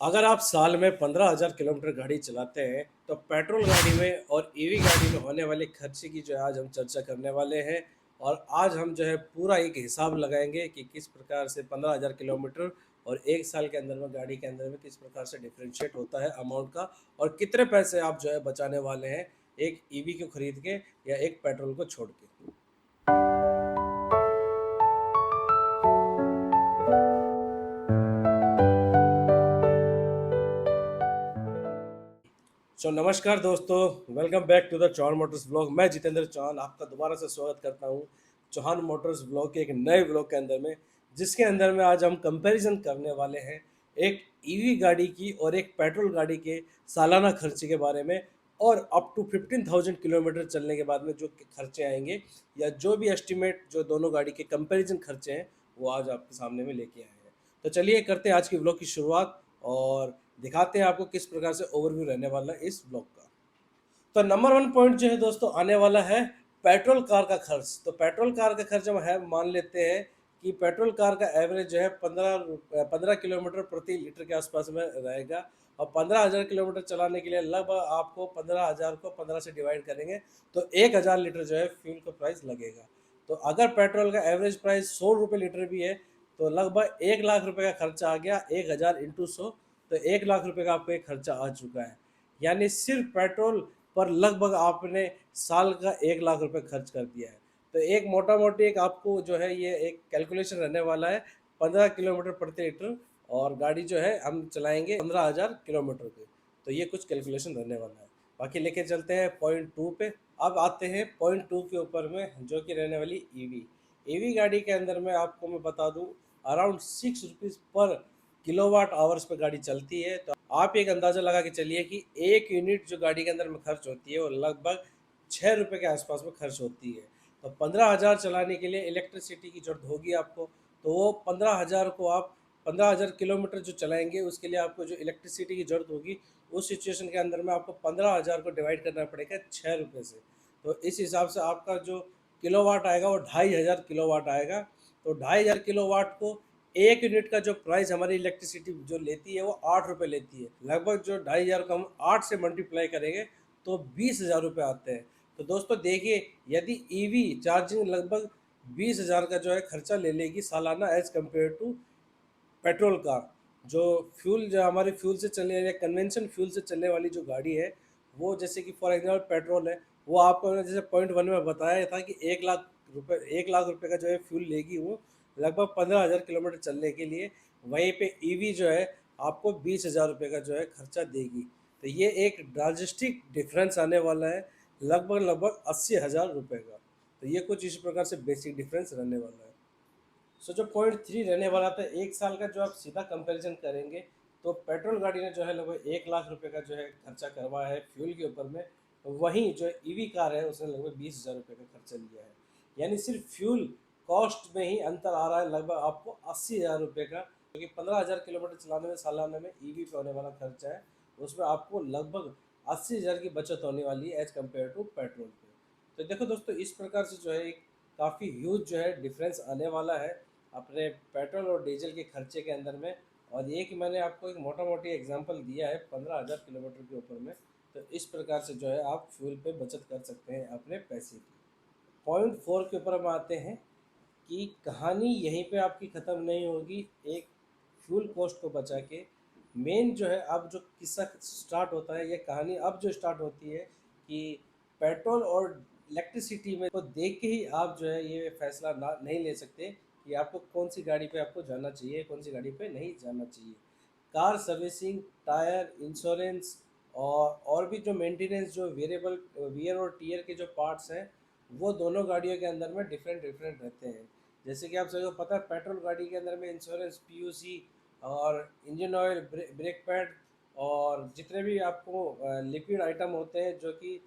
अगर आप साल में 15,000 किलोमीटर गाड़ी चलाते हैं, तो पेट्रोल गाड़ी में और ईवी गाड़ी में होने वाले खर्चे की जो है आज हम चर्चा करने वाले हैं। और आज हम जो है पूरा एक हिसाब लगाएँगे कि किस प्रकार से 15,000 किलोमीटर और 1 साल के अंदर में गाड़ी के अंदर में किस प्रकार से डिफरेंशिएट होता है अमाउंट का और कितने पैसे आप जो है बचाने वाले हैं, एक ईवी को खरीद के या एक पेट्रोल को छोड़ के। नमस्कार दोस्तों, welcome back to the Chauhan motors blog. मैं जितेंद्र चौहान आपका दोबारा से स्वागत करता हूं चौहान मोटर्स ब्लॉग के एक नए ब्लॉग के अंदर में, जिसके अंदर में आज हम कंपैरिजन करने वाले हैं एक ईवी गाड़ी की और एक पेट्रोल गाड़ी के सालाना खर्चे के बारे में। और अप टू 15,000 किलोमीटर चलने के बाद में जो खर्चे आएंगे या जो भी एस्टिमेट जो दोनों गाड़ी के कंपेरिजन खर्चे हैं, वो आज आपके सामने में लेके आए हैं। तो चलिए करते हैं आज की ब्लॉग की शुरुआत और दिखाते हैं आपको किस प्रकार से ओवरव्यू रहने वाला है इस ब्लॉग का। तो नंबर वन पॉइंट जो है दोस्तों आने वाला है पेट्रोल कार का खर्च। तो पेट्रोल कार का खर्च हम है मान लेते हैं कि पेट्रोल कार का एवरेज जो है 15 किलोमीटर प्रति लीटर के आसपास में रहेगा। और 15,000 किलोमीटर चलाने के लिए लगभग आपको 15,000 को 15 से डिवाइड करेंगे तो 1,000 लीटर जो है फ्यूल का प्राइस लगेगा। तो अगर पेट्रोल का एवरेज प्राइस 100 रुपये लीटर भी है, तो लगभग 1 लाख रुपए का खर्चा आ गया। 1,000 इंटू 100, तो 1 लाख रुपए का आपको एक खर्चा आ चुका है। यानी सिर्फ पेट्रोल पर लगभग आपने साल का 1 लाख रुपए खर्च कर दिया है। तो एक मोटा मोटी एक आपको जो है ये एक कैलकुलेशन रहने वाला है 15 किलोमीटर प्रति लीटर। और गाड़ी जो है हम चलाएंगे 15,000 किलोमीटर पे। तो ये कुछ कैलकुलेशन रहने वाला है। बाकी लेके चलते हैं पॉइंट टू पे। अब आते हैं पॉइंट टू के ऊपर में, जो कि रहने वाली ईवी। ईवी गाड़ी के अंदर में आपको मैं बता दूं अराउंड 6 रुपीज़ पर किलोवाट आवर्स पे गाड़ी चलती है। तो आप एक अंदाज़ा लगा के चलिए कि 1 यूनिट जो गाड़ी के अंदर में खर्च होती है वो लगभग 6 रुपये के आसपास में खर्च होती है। तो 15,000 चलाने के लिए इलेक्ट्रिसिटी की ज़रूरत होगी आपको। तो वो 15,000 को आप 15,000 किलोमीटर जो चलाएंगे उसके लिए आपको जो इलेक्ट्रिसिटी की ज़रूरत होगी, उस सिचुएशन के अंदर में आपको 15,000 को डिवाइड करना पड़ेगा 6 रुपये से। तो इस हिसाब से आपका जो किलोवाट आएगा वो 2,500 किलोवाट आएगा। तो 2,500 किलोवाट को 1 यूनिट का जो प्राइस हमारी इलेक्ट्रिसिटी जो लेती है वो 8 रुपये लेती है। लगभग जो 2,500 को हम 8 से मल्टीप्लाई करेंगे तो 20,000 रुपये आते हैं। तो दोस्तों देखिए, यदि ईवी चार्जिंग लगभग 20,000 का जो है खर्चा ले लेगी सालाना as compared to petrol car. जो फ्यूल जो हमारे फ्यूल से चलने या कन्वेंशन फ्यूल से चलने वाली जो गाड़ी है, वो जैसे कि फॉर एग्जांपल पेट्रोल है, वो आपको मैंने जैसे पॉइंट वन में बताया था कि 1 लाख रुपए 1 लाख रुपए का जो है फ्यूल लेगी वो लगभग 15,000 किलोमीटर चलने के लिए। वहीं पे ईवी जो है आपको 20,000 रुपये का जो है खर्चा देगी। तो ये एक ड्रास्टिक डिफरेंस आने वाला है, लगभग लगभग 80,000 रुपये का। तो ये कुछ इस प्रकार से बेसिक डिफरेंस रहने वाला है। जो पॉइंट थ्री रहने वाला था, 1 साल का जो आप सीधा कंपैरिजन करेंगे, तो पेट्रोल गाड़ी ने जो है लगभग 1 लाख रुपए का जो है खर्चा करवाया है फ्यूल के ऊपर में। वहीं जो ईवी कार है उसने लगभग 20,000 रुपये का खर्चा लिया है। यानी सिर्फ फ्यूल कॉस्ट में ही अंतर आ रहा है लगभग आपको 80,000 रुपये का। क्योंकि 15,000 किलोमीटर चलाने में सालाना में ईवी पे होने वाला खर्चा है, उसमें आपको लगभग 80,000 की बचत होने वाली है एज कम्पेयर टू पेट्रोल पे। तो देखो दोस्तों, इस प्रकार से जो है एक काफ़ी ह्यूज जो है डिफरेंस आने वाला है अपने पेट्रोल और डीजल के खर्चे के अंदर में। और ये कि मैंने आपको एक मोटा मोटी एग्जांपल दिया है 15,000 किलोमीटर के ऊपर में। तो इस प्रकार से जो है आप फ्यूल पे बचत कर सकते हैं अपने पैसे की। पॉइंट फोर के ऊपर हम आते हैं कि कहानी यहीं पे आपकी ख़त्म नहीं होगी। एक फ्यूल कॉस्ट को बचा के मेन जो है अब जो किस्सा स्टार्ट होता है, ये कहानी अब जो स्टार्ट होती है कि पेट्रोल और इलेक्ट्रिसिटी में को देख के ही आप जो है ये फैसला ना नहीं ले सकते कि आपको कौन सी गाड़ी पे आपको जाना चाहिए, कौन सी गाड़ी पे नहीं जाना चाहिए। कार सर्विसिंग, टायर, इंश्योरेंस और भी जो मेंटेनेंस, जो वेरिएबल वियर और टीयर के जो पार्ट्स हैं, वो दोनों गाड़ियों के अंदर में डिफरेंट डिफरेंट रहते हैं। जैसे कि आप सभी को पता है, पेट्रोल गाड़ी के अंदर में इंश्योरेंस, पीयूसी और इंजन ऑयल, ब्रेक पैड और जितने भी आपको लिक्विड आइटम होते हैं, जो कि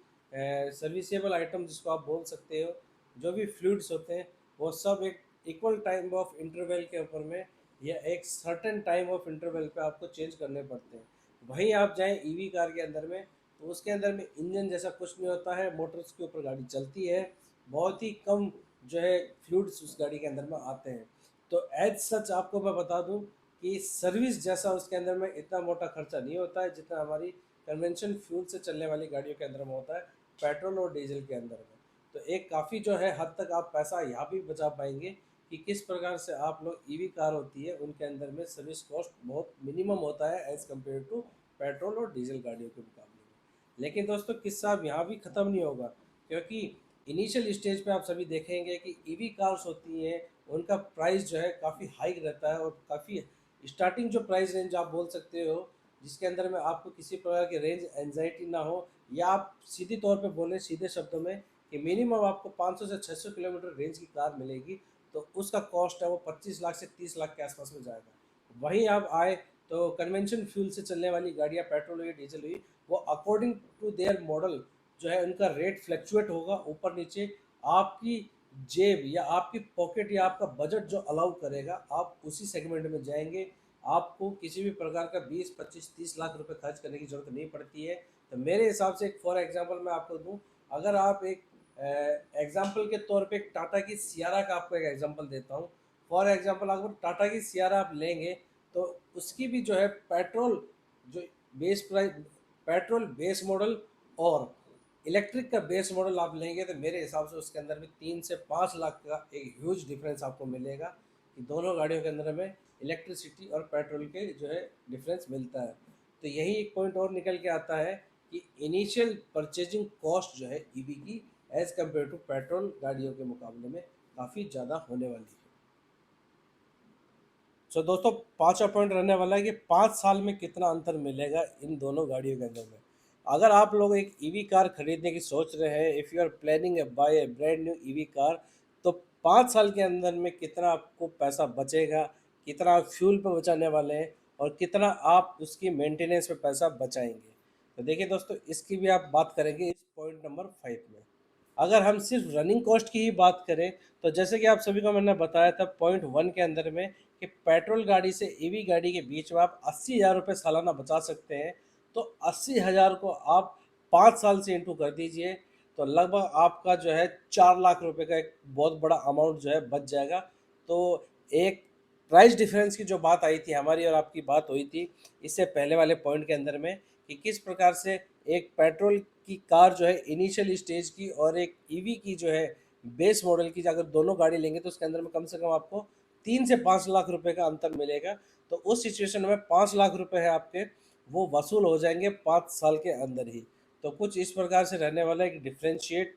सर्विसेबल आइटम जिसको आप बोल सकते हो, जो भी फ्लूइड्स होते हैं, वो सब एक इक्वल टाइम ऑफ इंटरवल के ऊपर में या एक सर्टेन टाइम ऑफ इंटरवल पे आपको चेंज करने पड़ते हैं। वहीं आप जाएं ईवी कार के अंदर में, तो उसके अंदर में इंजन जैसा कुछ नहीं होता है, मोटर्स के ऊपर गाड़ी चलती है, बहुत ही कम जो है फ्लूइड्स उस गाड़ी के अंदर में आते हैं। तो एज सच आपको मैं बता दूं कि सर्विस जैसा उसके अंदर में इतना मोटा खर्चा नहीं होता है जितना हमारी कन्वेंशन फ्यूल से चलने वाली गाड़ियों के अंदर में होता है, पेट्रोल और डीजल के अंदर में। तो एक काफ़ी जो है हद तक आप पैसा यहाँ भी बचा पाएंगे कि किस प्रकार से आप लोग ईवी कार होती है उनके अंदर में सर्विस कॉस्ट बहुत मिनिमम होता है एज़ कम्पेयर टू पेट्रोल और डीजल गाड़ियों के मुकाबले में। लेकिन दोस्तों किस्सा अब यहाँ भी ख़त्म नहीं होगा, क्योंकि इनिशियल स्टेज पे आप सभी देखेंगे कि ईवी कार्स होती हैं उनका प्राइस जो है काफ़ी हाई रहता है, और काफ़ी स्टार्टिंग जो प्राइस रेंज आप बोल सकते हो जिसके अंदर में आपको किसी प्रकार की रेंज एंजाइटी ना हो, या आप सीधी तौर पे बोलें सीधे शब्दों में कि मिनिमम आपको 500 से 600 किलोमीटर रेंज की कार मिलेगी, तो उसका कॉस्ट है वो 25 लाख से 30 लाख के आसपास में जाएगा। वहीं आप आए तो कन्वेंशन फ्यूल से चलने वाली गाड़ियाँ, पेट्रोल हुई डीजल हुई, वो अकॉर्डिंग टू देयर मॉडल जो है उनका रेट फ्लैक्चुएट होगा ऊपर नीचे। आपकी जेब या आपकी पॉकेट या आपका बजट जो अलाउ करेगा आप उसी सेगमेंट में जाएंगे। आपको किसी भी प्रकार का 20, 25, 30 लाख रुपए खर्च करने की ज़रूरत नहीं पड़ती है। तो मेरे हिसाब से एक फॉर एग्जांपल मैं आपको दूं, अगर आप एक एग्जांपल के तौर पे एक टाटा की सियारा का आपको एक एग्जांपल देता हूं। फॉर एग्जांपल अगर टाटा की सियारा आप लेंगे तो उसकी भी जो है पेट्रोल जो base price, petrol base model और इलेक्ट्रिक का बेस मॉडल आप लेंगे तो मेरे हिसाब से उसके अंदर में 3 से 5 लाख का एक ह्यूज डिफरेंस आपको मिलेगा कि दोनों गाड़ियों के अंदर में इलेक्ट्रिसिटी और पेट्रोल के जो है डिफरेंस मिलता है। तो यही एक पॉइंट और निकल के आता है कि इनिशियल परचेजिंग कॉस्ट जो है ईवी की एज़ कम्पेयर टू पेट्रोल गाड़ियों के मुकाबले में काफ़ी ज़्यादा होने वाली है। सो दोस्तों पांचवा पॉइंट रहने वाला है कि 5 साल में कितना अंतर मिलेगा इन दोनों गाड़ियों के अंदर में। अगर आप लोग एक ईवी कार खरीदने की सोच रहे हैं, if you are planning buy a brand new EV car, तो 5 साल के अंदर में कितना आपको पैसा बचेगा, कितना आप फ्यूल पे बचाने वाले हैं, और कितना आप उसकी मेंटेनेंस पे पैसा बचाएंगे। तो देखिए दोस्तों इसकी भी आप बात करेंगे इस पॉइंट नंबर 5 में। अगर हम सिर्फ रनिंग कॉस्ट की ही बात करें तो जैसे कि आप सभी को मैंने बताया था पॉइंट 1 के अंदर में कि पेट्रोल गाड़ी से ईवी गाड़ी के बीच में आप 80,000 रुपये सालाना बचा सकते हैं। तो 80,000 को आप 5 साल से इंटू कर दीजिए, तो लगभग आपका जो है 4 लाख रुपए का एक बहुत बड़ा अमाउंट जो है बच जाएगा। तो एक प्राइस डिफरेंस की जो बात आई थी हमारी और आपकी बात हुई थी इससे पहले वाले पॉइंट के अंदर में कि किस प्रकार से एक पेट्रोल की कार जो है इनिशियल स्टेज की और एक ईवी की जो है बेस मॉडल की, अगर दोनों गाड़ी लेंगे तो उसके अंदर में कम से कम आपको 3 से 5 लाख रुपए का अंतर मिलेगा। तो उस सिचुएशन में 5 लाख रुपए है आपके वो वसूल हो जाएंगे 5 साल के अंदर ही। तो कुछ इस प्रकार से रहने वाला एक डिफ्रेंशिएट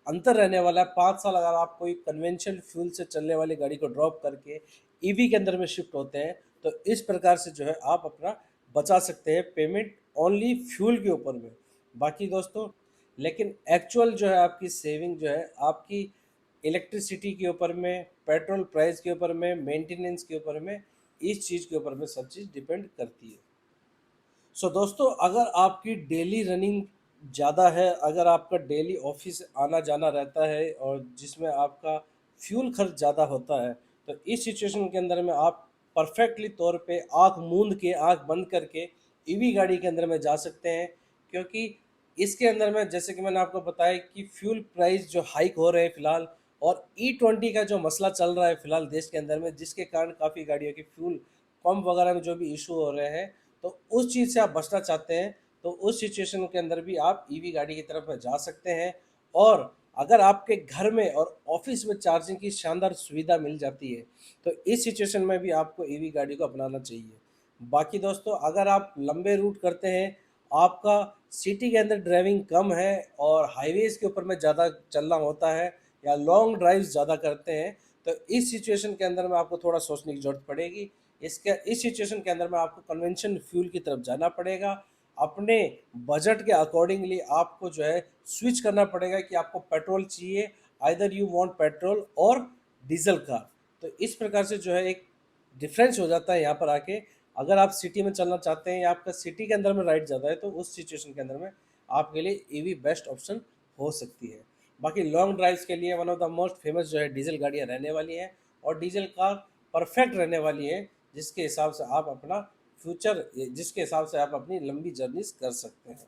अंतर रहने वाला है। 5 साल अगर आप कोई कन्वेंशनल फ्यूल से चलने वाली गाड़ी को ड्रॉप करके ईवी के अंदर में शिफ्ट होते हैं तो इस प्रकार से जो है आप अपना बचा सकते हैं पेमेंट ओनली फ्यूल के ऊपर में। बाकी दोस्तों लेकिन एक्चुअल जो है आपकी सेविंग जो है आपकी इलेक्ट्रिसिटी के ऊपर में, पेट्रोल प्राइस के ऊपर में, मेंटेनेंस के ऊपर में, इस चीज़ के ऊपर में सब चीज़ डिपेंड करती है। सो दोस्तों अगर आपकी डेली रनिंग ज़्यादा है, अगर आपका डेली ऑफिस आना जाना रहता है और जिसमें आपका फ्यूल खर्च ज़्यादा होता है, तो इस सिचुएशन के अंदर में आप परफेक्टली तौर पे आँख मूंद के, आँख बंद करके ईवी गाड़ी के अंदर में जा सकते हैं। क्योंकि इसके अंदर में जैसे कि मैंने आपको बताया कि फ्यूल प्राइस जो हाइक हो रहे हैं फिलहाल, और E20 का जो मसला चल रहा है फिलहाल देश के अंदर में, जिसके कारण काफ़ी गाड़ियों की फ्यूल पंप वगैरह में जो भी इशू हो रहे हैं, तो उस चीज़ से आप बचना चाहते हैं तो उस सिचुएशन के अंदर भी आप ईवी गाड़ी की तरफ जा सकते हैं। और अगर आपके घर में और ऑफिस में चार्जिंग की शानदार सुविधा मिल जाती है तो इस सिचुएशन में भी आपको ईवी गाड़ी को अपनाना चाहिए। बाकी दोस्तों अगर आप लंबे रूट करते हैं, आपका सिटी के अंदर ड्राइविंग कम है और हाईवेज़ के ऊपर में ज़्यादा चलना होता है, या लॉन्ग ड्राइव ज़्यादा करते हैं, तो इस सिचुएशन के अंदर में आपको थोड़ा सोचने की ज़रूरत पड़ेगी। इसके इस सिचुएशन के अंदर में आपको कन्वेंशन फ्यूल की तरफ जाना पड़ेगा। अपने बजट के अकॉर्डिंगली आपको जो है स्विच करना पड़ेगा कि आपको पेट्रोल चाहिए, आइदर यू वांट पेट्रोल और डीजल कार। तो इस प्रकार से जो है एक डिफरेंस हो जाता है यहाँ पर आके। अगर आप सिटी में चलना चाहते हैं या आपका सिटी के अंदर में राइड ज़्यादा है तो उस सिचुएशन के अंदर में आपके लिए ईवी बेस्ट ऑप्शन हो सकती है। बाकी लॉन्ग ड्राइव्स के लिए one of the most famous जो है डीजल गाड़ियाँ रहने वाली हैं, और डीजल कार परफेक्ट रहने वाली है जिसके हिसाब से आप अपना फ्यूचर, जिसके हिसाब से आप अपनी लंबी जर्नीज कर सकते हैं।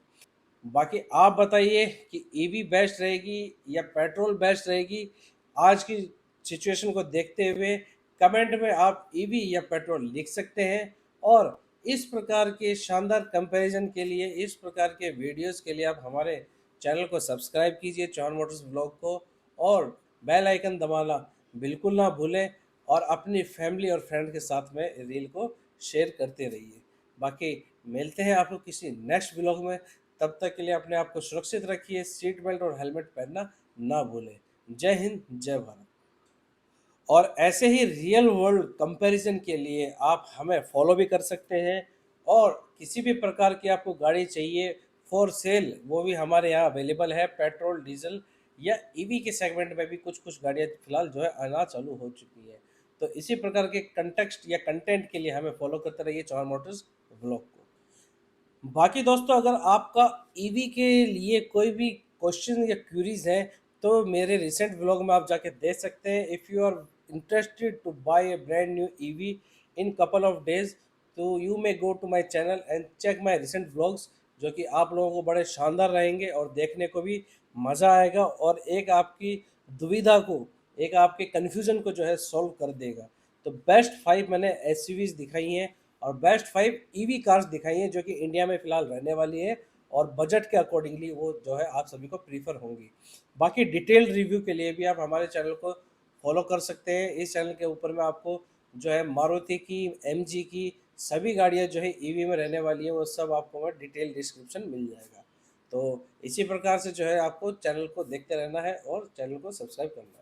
बाकी आप बताइए कि ईवी बेस्ट रहेगी या पेट्रोल बेस्ट रहेगी। आज की सिचुएशन को देखते हुए कमेंट में आप ईवी या पेट्रोल लिख सकते हैं। और इस प्रकार के शानदार कंपैरिजन के लिए, इस प्रकार के वीडियोस के लिए आप हमारे चैनल को सब्सक्राइब कीजिए, चौहान मोटर्स ब्लॉग को, और बेल आइकन दबाना बिल्कुल ना भूलें। और अपनी फैमिली और फ्रेंड के साथ में रील को शेयर करते रहिए। बाकी मिलते हैं आपको किसी नेक्स्ट ब्लॉग में। तब तक के लिए अपने आप को सुरक्षित रखिए, सीट बेल्ट और हेलमेट पहनना ना भूलें। जय हिंद, जय भारत। और ऐसे ही रियल वर्ल्ड कंपैरिजन के लिए आप हमें फॉलो भी कर सकते हैं। और किसी भी प्रकार की आपको गाड़ी चाहिए फॉर सेल, वो भी हमारे यहाँ अवेलेबल है। पेट्रोल, डीजल या ईवी के सेगमेंट में भी कुछ कुछ गाड़ियाँ फिलहाल जो है आना चालू हो चुकी है। तो इसी प्रकार के कंटेक्स्ट या कंटेंट के लिए हमें फॉलो करते रहिए चौहान मोटर्स ब्लॉग को। बाकी दोस्तों, अगर आपका ईवी के लिए कोई भी क्वेश्चन या क्यूरीज हैं तो मेरे रिसेंट व्लॉग में आप जाके देख सकते हैं। If you are interested to buy a brand new EV in couple of days, तो you may go to my channel and check my recent vlogs, जो कि आप लोगों को बड़े शानदार रहेंगे और देखने को भी मज़ा आएगा। और एक आपकी दुविधा को, एक आपके कन्फ्यूज़न को जो है सॉल्व कर देगा। तो बेस्ट 5 मैंने एसयूवीज दिखाई हैं और बेस्ट 5 ईवी कार्स दिखाई हैं जो कि इंडिया में फ़िलहाल रहने वाली है, और बजट के अकॉर्डिंगली वो जो है आप सभी को प्रीफर होंगी। बाकी डिटेल रिव्यू के लिए भी आप हमारे चैनल को फॉलो कर सकते हैं। इस चैनल के ऊपर में आपको जो है मारुति की, एमजी की सभी गाड़ियाँ जो है ईवी में रहने वाली है, वो सब आपको मैं डिटेल डिस्क्रिप्शन मिल जाएगा। तो इसी प्रकार से जो है आपको चैनल को देखते रहना है और चैनल को सब्सक्राइब करना है।